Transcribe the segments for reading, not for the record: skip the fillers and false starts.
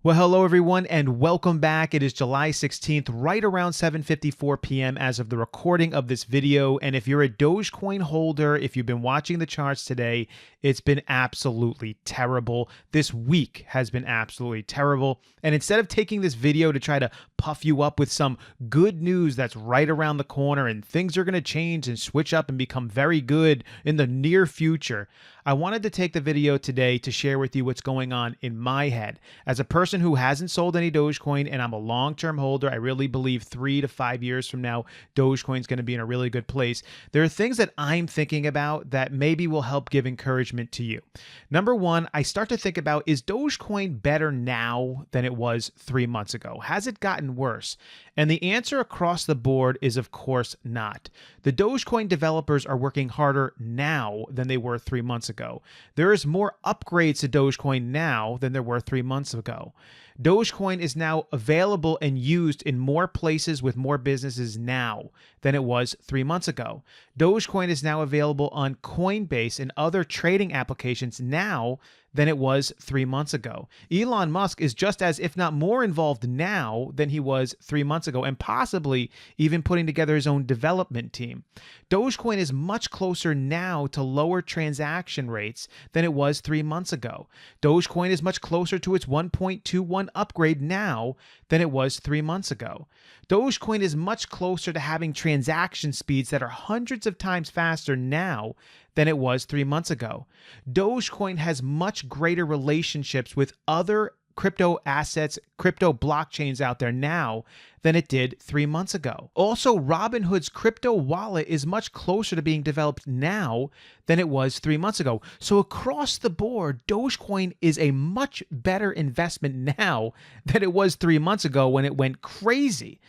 Well, hello everyone, and welcome back. It is July 16th, right around 7:54 p.m. as of the recording of this video. And if you're a Dogecoin holder, if you've been watching the charts today, it's been absolutely terrible. This week has been absolutely terrible. And instead of taking this video to try to puff you up with some good news that's right around the corner and things are going to change and switch up and become very good in the near future, I wanted to take the video today to share with you what's going on in my head. As a person who hasn't sold any Dogecoin and I'm a long-term holder, I really believe 3 to 5 years from now, Dogecoin is going to be in a really good place. There are things that I'm thinking about that maybe will help give encouragement to you. Number one, I start to think about, is Dogecoin better now than it was 3 months ago? Has it gotten worse? And the answer across the board is, of course, not. The Dogecoin developers are working harder now than they were 3 months ago. There is more upgrades to Dogecoin now than there were 3 months ago. Dogecoin is now available and used in more places with more businesses now than it was 3 months ago. Dogecoin is now available on Coinbase and other trading applications now than it was 3 months ago. Elon Musk is just as, if not more, involved now than he was 3 months ago, and possibly even putting together his own development team. Dogecoin is much closer now to lower transaction rates than it was 3 months ago. Dogecoin is much closer to its 1.21 upgrade now than it was 3 months ago. Dogecoin is much closer to having transaction speeds that are hundreds of times faster now than it was 3 months ago. Dogecoin has much greater relationships with other crypto assets, crypto blockchains out there now than it did 3 months ago. Also, Robinhood's crypto wallet is much closer to being developed now than it was 3 months ago. So across the board, Dogecoin is a much better investment now than it was 3 months ago when it went crazy.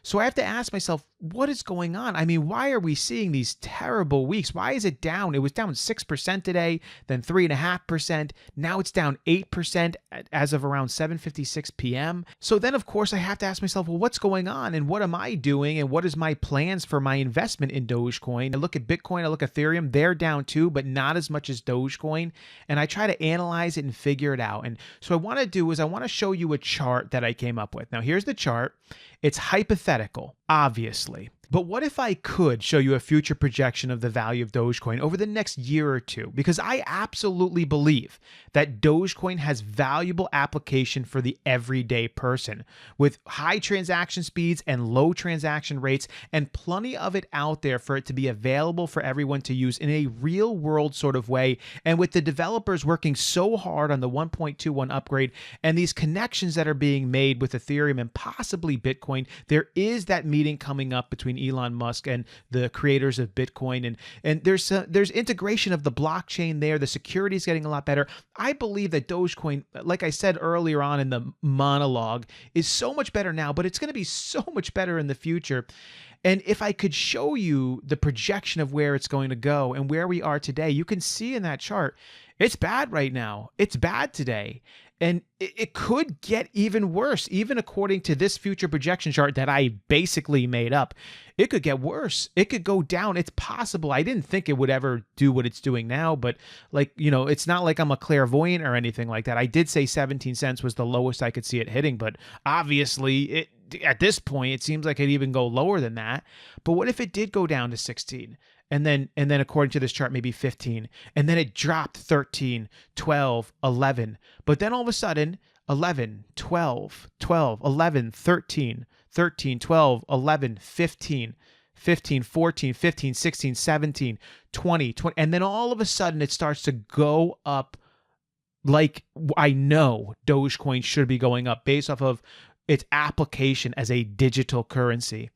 So I have to ask myself, what is going on? I mean, why are we seeing these terrible weeks? Why is it down? It was down 6% today, then 3.5%. Now it's down 8% as of around 7:56 p.m. So then, of course, I have to ask myself, well, what's going on? And what am I doing? And what is my plans for my investment in Dogecoin? I look at Bitcoin, I look at Ethereum. They're down too, but not as much as Dogecoin. And I try to analyze it and figure it out. And so what I want to do is I want to show you a chart that I came up with. Now, here's the chart. It's hypothetical, obviously. But what if I could show you a future projection of the value of Dogecoin over the next year or two? Because I absolutely believe that Dogecoin has valuable application for the everyday person with high transaction speeds and low transaction rates and plenty of it out there for it to be available for everyone to use in a real world sort of way. And with the developers working so hard on the 1.21 upgrade and these connections that are being made with Ethereum and possibly Bitcoin, there is that meeting coming up between Elon Musk and the creators of Bitcoin, and there's integration of the blockchain there. The security is getting a lot better. I believe that Dogecoin, like I said earlier on in the monologue, is so much better now, but it's going to be so much better in the future. And if I could show you the projection of where it's going to go and where we are today, you can see in that chart, it's bad right now. It's bad today. And it could get even worse, even according to this future projection chart that I basically made up. It could get worse. It could go down. It's possible. I didn't think it would ever do what it's doing now, but it's not like I'm a clairvoyant or anything like that. I did say 17 cents was the lowest I could see it hitting, but obviously at this point, it seems like it'd even go lower than that. But what if it did go down to 16? And then according to this chart, maybe 15. And then it dropped 13, 12, 11. But then all of a sudden, 11, 12, 12, 11, 13, 13, 12, 11, 15, 15, 14, 15, 16, 17, 20, 20. And then all of a sudden, it starts to go up like I know Dogecoin should be going up based off of its application as a digital currency.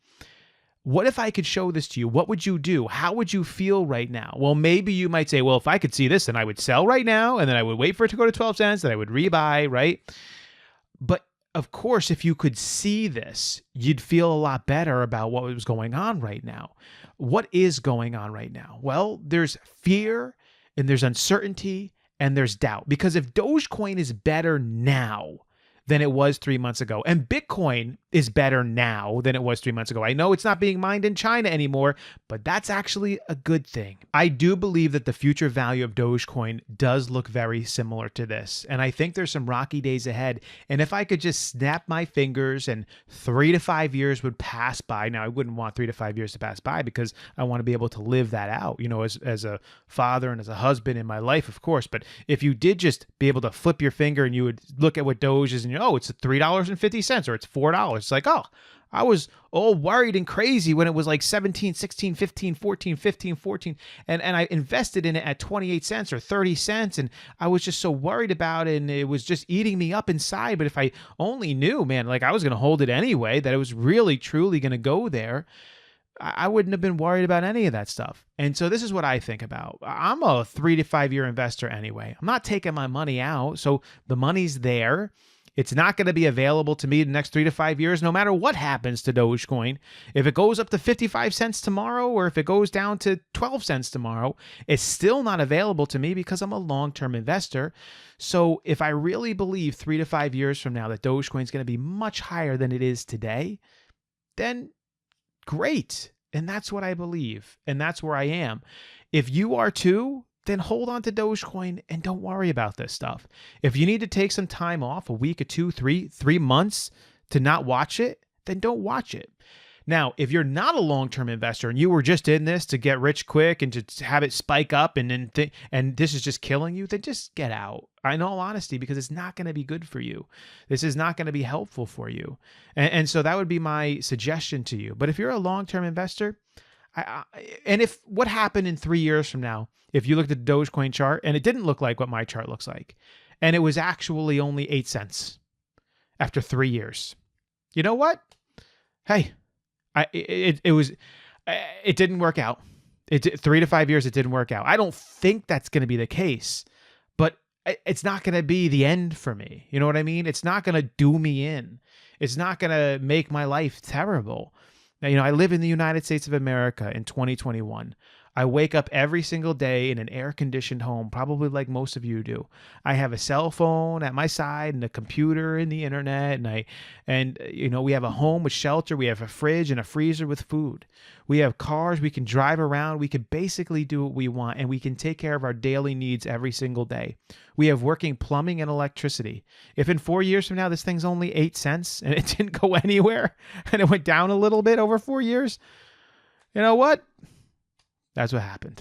What if I could show this to you? What would you do? How would you feel right now? Well, maybe you might say, well, if I could see this, then I would sell right now, and then I would wait for it to go to 12 cents, then I would rebuy, right? But of course, if you could see this, you'd feel a lot better about what was going on right now. What is going on right now? Well, there's fear, and there's uncertainty, and there's doubt. Because if Dogecoin is better now than it was 3 months ago. And Bitcoin is better now than it was 3 months ago. I know it's not being mined in China anymore, but that's actually a good thing. I do believe that the future value of Dogecoin does look very similar to this. And I think there's some rocky days ahead. And if I could just snap my fingers and 3 to 5 years would pass by. Now, I wouldn't want 3 to 5 years to pass by because I want to be able to live that out, as a father and as a husband in my life, of course. But if you did just be able to flip your finger and you would look at what Doge is and it's $3.50 or it's $4. It's like, I was all worried and crazy when it was like 17, 16, 15, 14, 15, 14. And I invested in it at 28 cents or 30 cents. And I was just so worried about it. And it was just eating me up inside. But if I only knew, man, like I was going to hold it anyway, that it was really, truly going to go there, I wouldn't have been worried about any of that stuff. And so this is what I think about. I'm a 3 to 5 year investor anyway. I'm not taking my money out. So the money's there. It's not going to be available to me the next 3 to 5 years, no matter what happens to Dogecoin. If it goes up to 55 cents tomorrow, or if it goes down to 12 cents tomorrow, it's still not available to me because I'm a long-term investor. So if I really believe 3 to 5 years from now that Dogecoin is going to be much higher than it is today, then great. And that's what I believe. And that's where I am. If you are too, then hold on to Dogecoin and don't worry about this stuff. If you need to take some time off, a week or 2, 3 months to not watch it, then don't watch it. Now, if you're not a long-term investor and you were just in this to get rich quick and to have it spike up and this is just killing you, then just get out. In all honesty, because it's not going to be good for you. This is not going to be helpful for you. And so that would be my suggestion to you. But if you're a long-term investor, and if what happened in 3 years from now, if you looked at the Dogecoin chart and it didn't look like what my chart looks like, and it was actually only 8 cents after 3 years, you know what? Hey, it didn't work out. 3 to 5 years, it didn't work out. I don't think that's going to be the case, but it's not going to be the end for me. You know what I mean? It's not going to do me in. It's not going to make my life terrible. Now, I live in the United States of America in 2021. I wake up every single day in an air-conditioned home, probably like most of you do. I have a cell phone at my side and a computer and the internet, and we have a home with shelter. We have a fridge and a freezer with food. We have cars. We can drive around. We can basically do what we want, and we can take care of our daily needs every single day. We have working plumbing and electricity. If in 4 years from now this thing's only 8 cents and it didn't go anywhere and it went down a little bit over 4 years, you know what? That's what happened.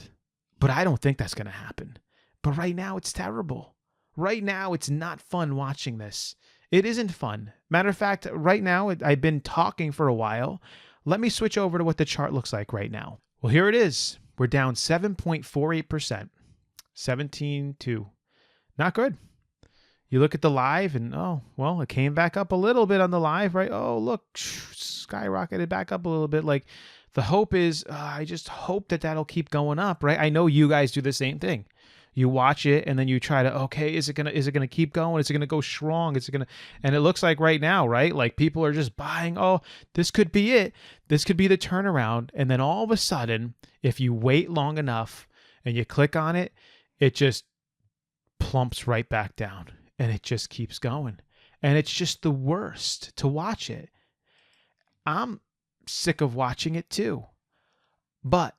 But I don't think that's going to happen. But right now, it's terrible. Right now, it's not fun watching this. It isn't fun. Matter of fact, right now, I've been talking for a while. Let me switch over to what the chart looks like right now. Well, here it is. We're down 7.48%. 17.2. Not good. You look at the live and, it came back up a little bit on the live, right? Oh, look, skyrocketed back up a little bit. Like, the hope is, I just hope that that'll keep going up, right? I know you guys do the same thing. You watch it and then you try to, is it gonna keep going? Is it gonna go strong? And it looks like right now, right? Like people are just buying. Oh, this could be it. This could be the turnaround. And then all of a sudden, if you wait long enough and you click on it, it just plumps right back down and it just keeps going. And it's just the worst to watch it. I'm sick of watching it too. But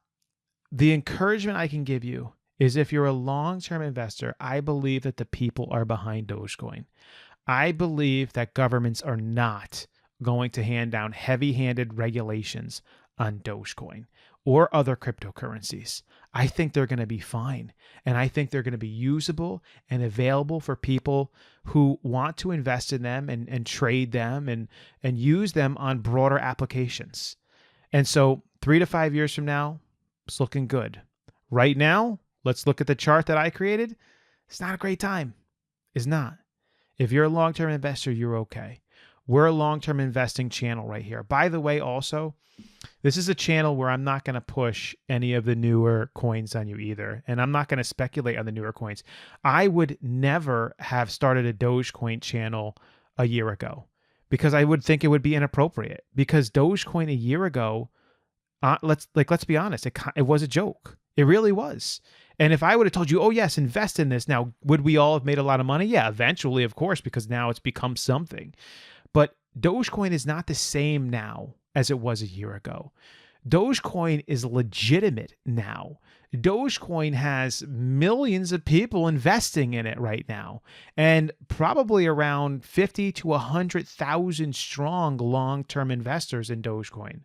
the encouragement I can give you is if you're a long-term investor, I believe that the people are behind Dogecoin. I believe that governments are not going to hand down heavy-handed regulations on Dogecoin or other cryptocurrencies. I think they're going to be fine. And I think they're going to be usable and available for people who want to invest in them and trade them and use them on broader applications. And so 3 to 5 years from now, it's looking good. Right now, let's look at the chart that I created. It's not a great time. It's not. If you're a long-term investor, you're okay. We're a long-term investing channel right here. By the way, also, this is a channel where I'm not going to push any of the newer coins on you either. And I'm not going to speculate on the newer coins. I would never have started a Dogecoin channel a year ago because I would think it would be inappropriate because Dogecoin a year ago, let's be honest, it was a joke. It really was. And if I would have told you, oh yes, invest in this, now would we all have made a lot of money? Yeah, eventually, of course, because now it's become something. But Dogecoin is not the same now as it was a year ago. Dogecoin is legitimate now. Dogecoin has millions of people investing in it right now, and probably around 50 to 100,000 strong long-term investors in Dogecoin.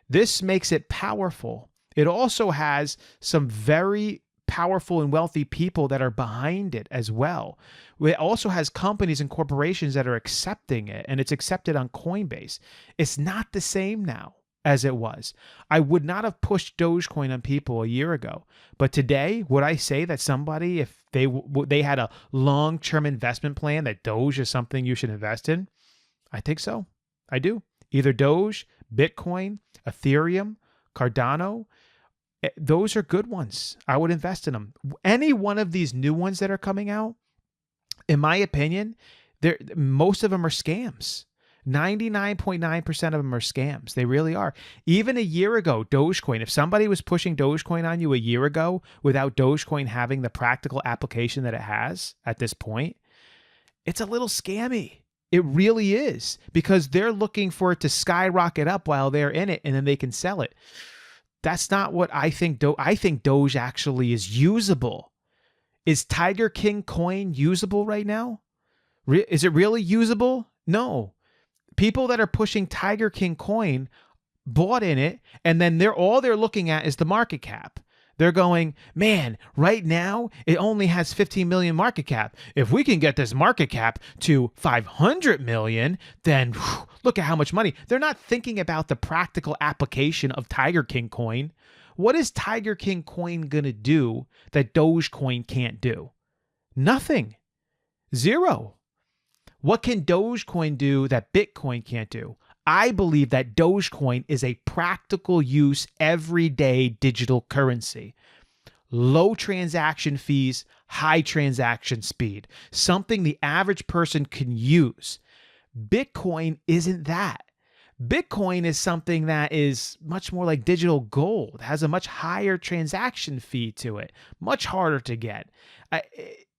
This makes it powerful. It also has some very powerful and wealthy people that are behind it as well. It also has companies and corporations that are accepting it, and it's accepted on Coinbase. It's not the same now as it was. I would not have pushed Dogecoin on people a year ago, but today, would I say that somebody, if they had a long-term investment plan, that Doge is something you should invest in? I think so. I do. Either Doge, Bitcoin, Ethereum, Cardano, those are good ones. I would invest in them. Any one of these new ones that are coming out, in my opinion, most of them are scams. 99.9% of them are scams. They really are. Even a year ago, Dogecoin, if somebody was pushing Dogecoin on you a year ago without Dogecoin having the practical application that it has at this point, it's a little scammy. It really is, because they're looking for it to skyrocket up while they're in it, and then they can sell it. That's not what I think. I think Doge actually is usable. Is Tiger King coin usable right now? Is it really usable? No. People that are pushing Tiger King coin bought in it, and then all they're looking at is the market cap. They're going, man, right now it only has 15 million market cap. If we can get this market cap to 500 million, then look at how much money. They're not thinking about the practical application of Tiger King coin. What is Tiger King coin going to do that Dogecoin can't do? Nothing. Zero. What can Dogecoin do that Bitcoin can't do? I believe that Dogecoin is a practical use, everyday digital currency. Low transaction fees, high transaction speed, something the average person can use. Bitcoin isn't that. Bitcoin is something that is much more like digital gold, has a much higher transaction fee to it, much harder to get.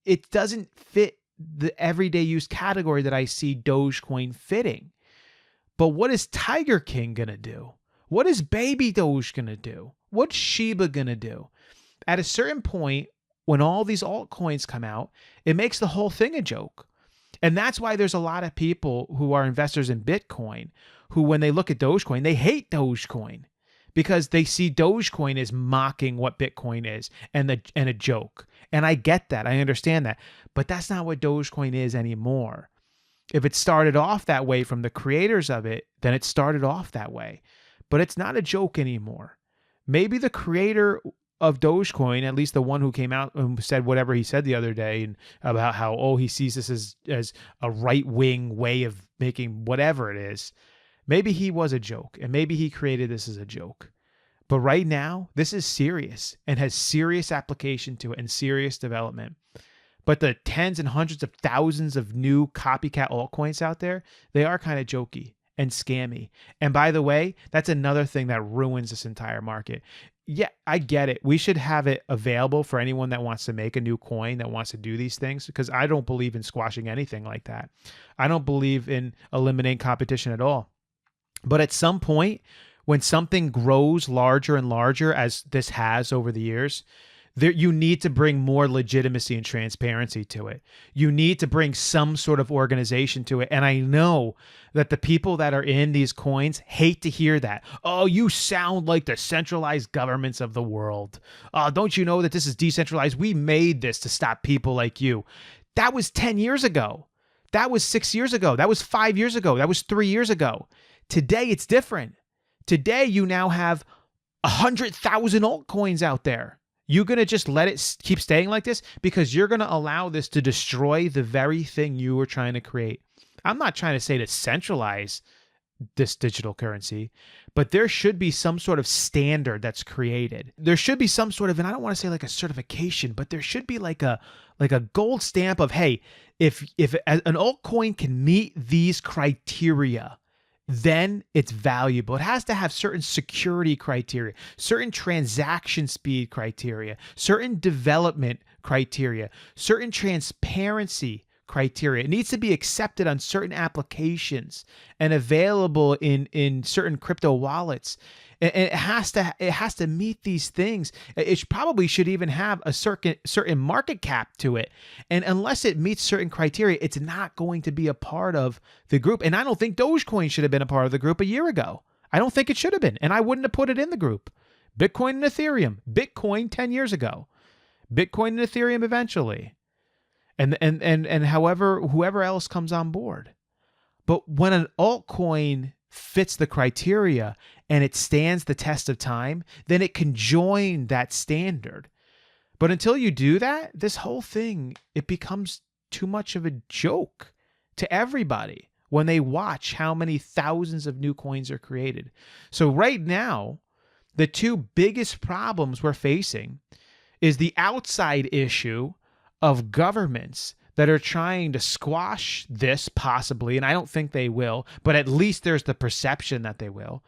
It doesn't fit the everyday use category that I see Dogecoin fitting. But what is Tiger King going to do? What is Baby Doge going to do? What's Shiba going to do? At a certain point, when all these altcoins come out, it makes the whole thing a joke. And that's why there's a lot of people who are investors in Bitcoin who, when they look at Dogecoin, they hate Dogecoin because they see Dogecoin as mocking what Bitcoin is and a joke. And I get that. I understand that. But that's not what Dogecoin is anymore. If it started off that way from the creators of it, then it started off that way. But it's not a joke anymore. Maybe the creator of Dogecoin, at least the one who came out and said whatever he said the other day and about how, he sees this as a right-wing way of making whatever it is, maybe he was a joke, and maybe he created this as a joke. But right now, this is serious and has serious application to it and serious development. But the tens and hundreds of thousands of new copycat altcoins out there, they are kind of jokey and scammy. And by the way, that's another thing that ruins this entire market. Yeah, I get it. We should have it available for anyone that wants to make a new coin, that wants to do these things, because I don't believe in squashing anything like that. I don't believe in eliminating competition at all. But at some point, when something grows larger and larger, as this has over the years, you need to bring more legitimacy and transparency to it. You need to bring some sort of organization to it. And I know that the people that are in these coins hate to hear that. Oh, you sound like the centralized governments of the world. Don't you know that this is decentralized? We made this to stop people like you. That was 10 years ago. That was 6 years ago. That was 5 years ago. That was 3 years ago. Today, it's different. Today, you now have 100,000 altcoins out there. You're going to just let it keep staying like this because you're going to allow this to destroy the very thing you were trying to create. I'm not trying to say to centralize this digital currency, but there should be some sort of standard that's created. There should be some sort of, and I don't want to say like a certification, but there should be like a gold stamp of, hey, if an altcoin can meet these criteria, then it's valuable. It has to have certain security criteria, certain transaction speed criteria, certain development criteria, certain transparency criteria. It needs to be accepted on certain applications and available in certain crypto wallets. And it has to meet these things. It probably should even have a certain market cap to it. And unless it meets certain criteria, it's not going to be a part of the group. And I don't think Dogecoin should have been a part of the group a year ago. I don't think it should have been. And I wouldn't have put it in the group. Bitcoin and Ethereum. Bitcoin 10 years ago. Bitcoin and Ethereum eventually. And whoever else comes on board. But when an altcoin fits the criteria and it stands the test of time, then it can join that standard. But until you do that, this whole thing, it becomes too much of a joke to everybody when they watch how many thousands of new coins are created. So right now, the two biggest problems we're facing is the outside issue of governments that are trying to squash this possibly, and I don't think they will, but at least there's the perception that they will.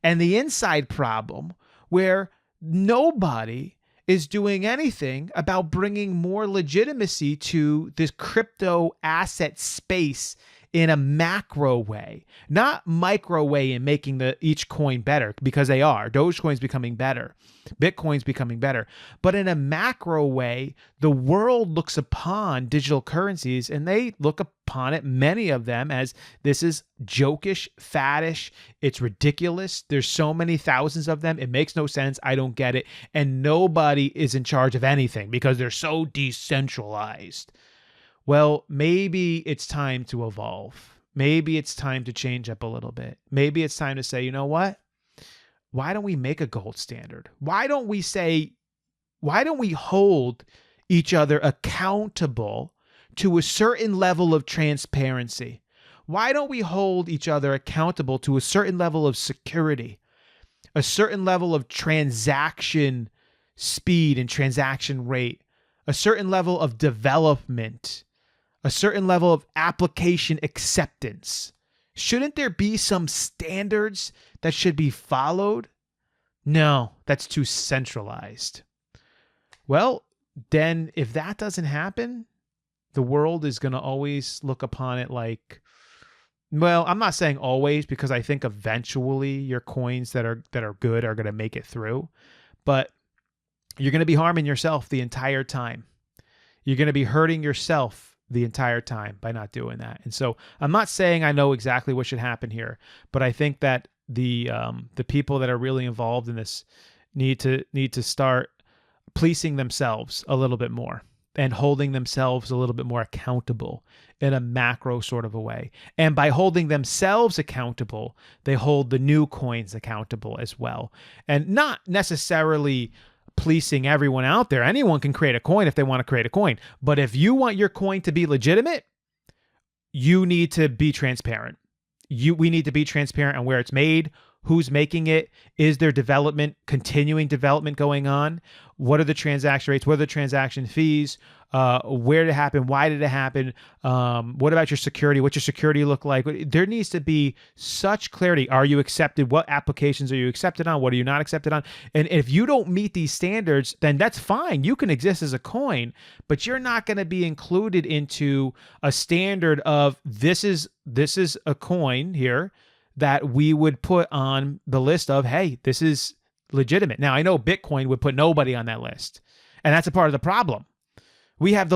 And the inside problem where nobody is doing anything about bringing more legitimacy to this crypto asset space in a macro way, not micro way in making each coin better, because they are. Dogecoin's becoming better. Bitcoin's becoming better. But in a macro way, the world looks upon digital currencies and they look upon it, many of them, as this is jokish, faddish, it's ridiculous. There's so many thousands of them. It makes no sense. I don't get it. And nobody is in charge of anything because they're so decentralized. Well, maybe it's time to evolve. Maybe it's time to change up a little bit. Maybe it's time to say, you know what? Why don't we make a gold standard? Why don't we hold each other accountable to a certain level of transparency? Why don't we hold each other accountable to a certain level of security, a certain level of transaction speed and transaction rate, a certain level of development, a certain level of application acceptance? Shouldn't there be some standards that should be followed? No, that's too centralized. Well, then if that doesn't happen, the world is going to always look upon it like, well, I'm not saying always, because I think eventually your coins that are good are going to make it through, but you're going to be harming yourself the entire time. You're going to be hurting yourself the entire time by not doing that. And so I'm not saying I know exactly what should happen here, but I think that the people that are really involved in this need to start policing themselves a little bit more and holding themselves a little bit more accountable in a macro sort of a way. And by holding themselves accountable, they hold the new coins accountable as well. And not necessarily policing everyone out there. Anyone can create a coin if they want to create a coin. But if you want your coin to be legitimate, you need to be transparent. We need to be transparent on where it's made, who's making it, is there continuing development going on? What are the transaction rates? What are the transaction fees? Where did it happen? Why did it happen? What about your security? What's your security look like? There needs to be such clarity. Are you accepted? What applications are you accepted on? What are you not accepted on? And if you don't meet these standards, then that's fine. You can exist as a coin, but you're not going to be included into a standard of this is a coin here that we would put on the list of, hey, this is legitimate. Now, I know Bitcoin would put nobody on that list, and that's a part of the problem. We have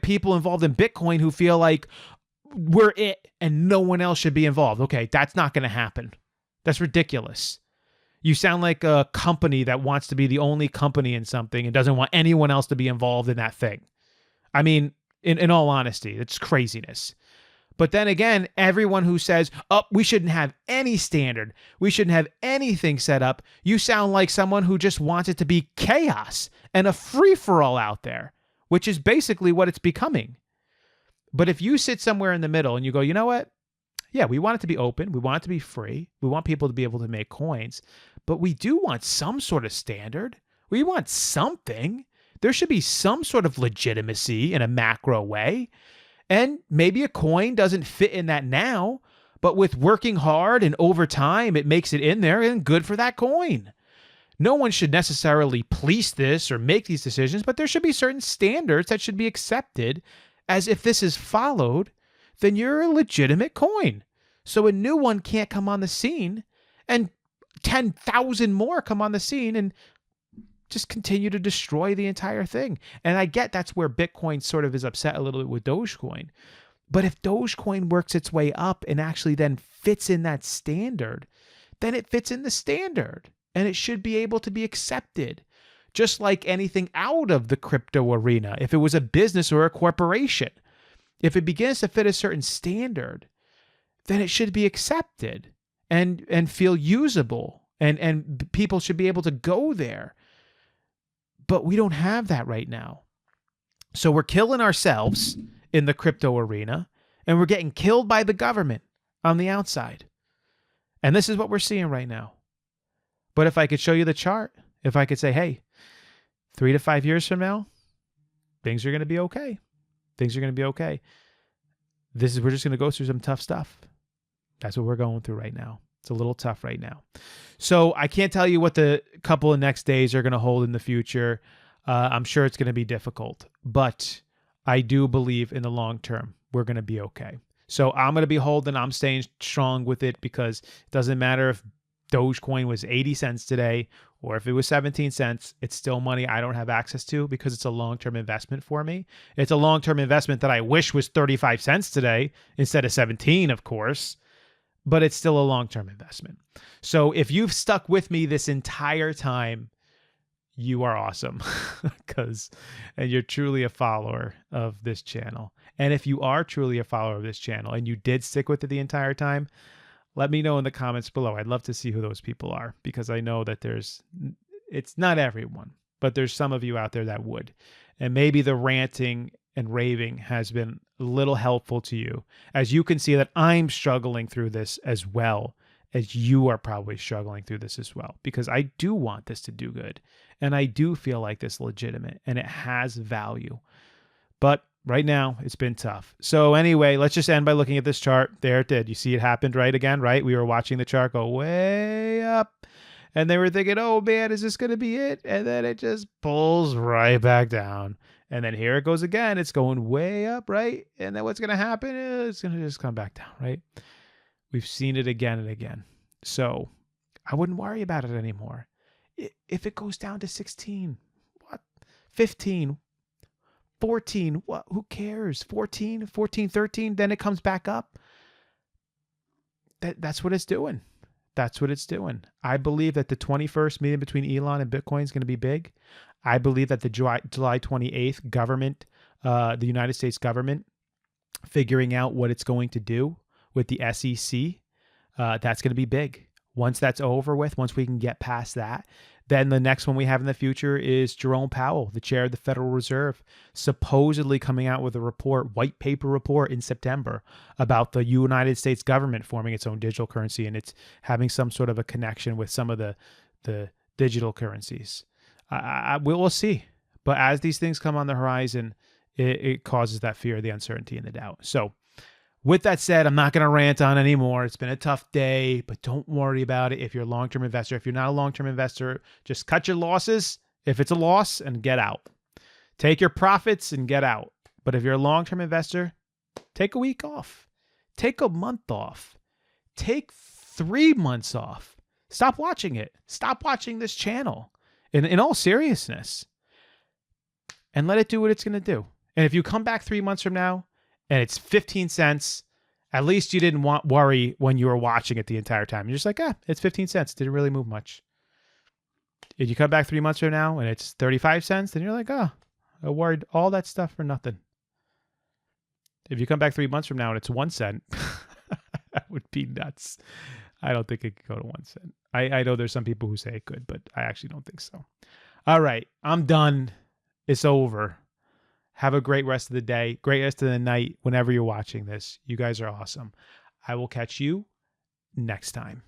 people involved in Bitcoin who feel like we're it and no one else should be involved. Okay, that's not going to happen. That's ridiculous. You sound like a company that wants to be the only company in something and doesn't want anyone else to be involved in that thing. I mean, in all honesty, it's craziness. But then again, everyone who says, we shouldn't have any standard, we shouldn't have anything set up, you sound like someone who just wants it to be chaos and a free-for-all out there, which is basically what it's becoming. But if you sit somewhere in the middle and you go, you know what? Yeah, we want it to be open. We want it to be free. We want people to be able to make coins. But we do want some sort of standard. We want something. There should be some sort of legitimacy in a macro way. And maybe a coin doesn't fit in that now, But with working hard and over time, it makes it in there and good for that coin. No one should necessarily police this or make these decisions, but there should be certain standards that should be accepted as if this is followed, then you're a legitimate coin. So a new one can't come on the scene and 10,000 more come on the scene and just continue to destroy the entire thing. And I get that's where Bitcoin sort of is upset a little bit with Dogecoin. But if Dogecoin works its way up and actually then fits in that standard, then it fits in the standard and it should be able to be accepted. Just like anything out of the crypto arena, if it was a business or a corporation, if it begins to fit a certain standard, then it should be accepted and feel usable and people should be able to go there. But we don't have that right now. So we're killing ourselves in the crypto arena and we're getting killed by the government on the outside. And this is what we're seeing right now. But if I could show you the chart, if I could say, hey, 3 to 5 years from now, things are going to be okay. Things are going to be okay. We're just going to go through some tough stuff. That's what we're going through right now. It's a little tough right now. So I can't tell you what the couple of next days are going to hold in the future. I'm sure it's going to be difficult, but I do believe in the long term, we're going to be okay. So I'm going to be holding, I'm staying strong with it because it doesn't matter if Dogecoin was 80 cents today or if it was 17 cents, it's still money I don't have access to because it's a long-term investment for me. It's a long-term investment that I wish was 35 cents today instead of 17, of course, but it's still a long-term investment. So if you've stuck with me this entire time, you are awesome and you're truly a follower of this channel. And if you are truly a follower of this channel and you did stick with it the entire time, let me know in the comments below. I'd love to see who those people are because I know that it's not everyone, but there's some of you out there that would. And maybe the ranting and raving has been a little helpful to you as you can see that I'm struggling through this as well as you are probably struggling through this as well, because I do want this to do good. And I do feel like this legitimate and it has value, but right now it's been tough. So anyway, let's just end by looking at this chart. There it did. You see it happened right again, right? We were watching the chart go way up and they were thinking, oh man, is this going to be it? And then it just pulls right back down. And then here it goes again. It's going way up, right? And then what's going to happen is it's going to just come back down, right? We've seen it again and again. So I wouldn't worry about it anymore. If it goes down to 16, what? 15, 14, what? Who cares? 14, 13, then it comes back up. That's what it's doing. That's what it's doing. I believe that the 21st meeting between Elon and Bitcoin is going to be big. I believe that the July 28th government, the United States government, figuring out what it's going to do with the SEC, that's going to be big. Once that's over with, once we can get past that, then the next one we have in the future is Jerome Powell, the chair of the Federal Reserve, supposedly coming out with a report, white paper report in September about the United States government forming its own digital currency, and it's having some sort of a connection with some of the digital currencies. We'll see. But as these things come on the horizon, it causes that fear, the uncertainty, and the doubt. So with that said, I'm not going to rant on anymore. It's been a tough day, but don't worry about it. If you're a long-term investor, if you're not a long-term investor, just cut your losses if it's a loss and get out. Take your profits and get out. But if you're a long-term investor, take a week off. Take a month off. Take 3 months off. Stop watching it. Stop watching this channel in all seriousness and let it do what it's going to do. And if you come back 3 months from now, and it's 15 cents, at least you didn't worry when you were watching it the entire time. You're just like, it's 15 cents. Didn't really move much. If you come back 3 months from now and it's 35 cents, then you're like, I worried all that stuff for nothing. If you come back 3 months from now and it's 1 cent, that would be nuts. I don't think it could go to 1 cent. I know there's some people who say it could, but I actually don't think so. All right, I'm done. It's over. Have a great rest of the day, great rest of the night, whenever you're watching this. You guys are awesome. I will catch you next time.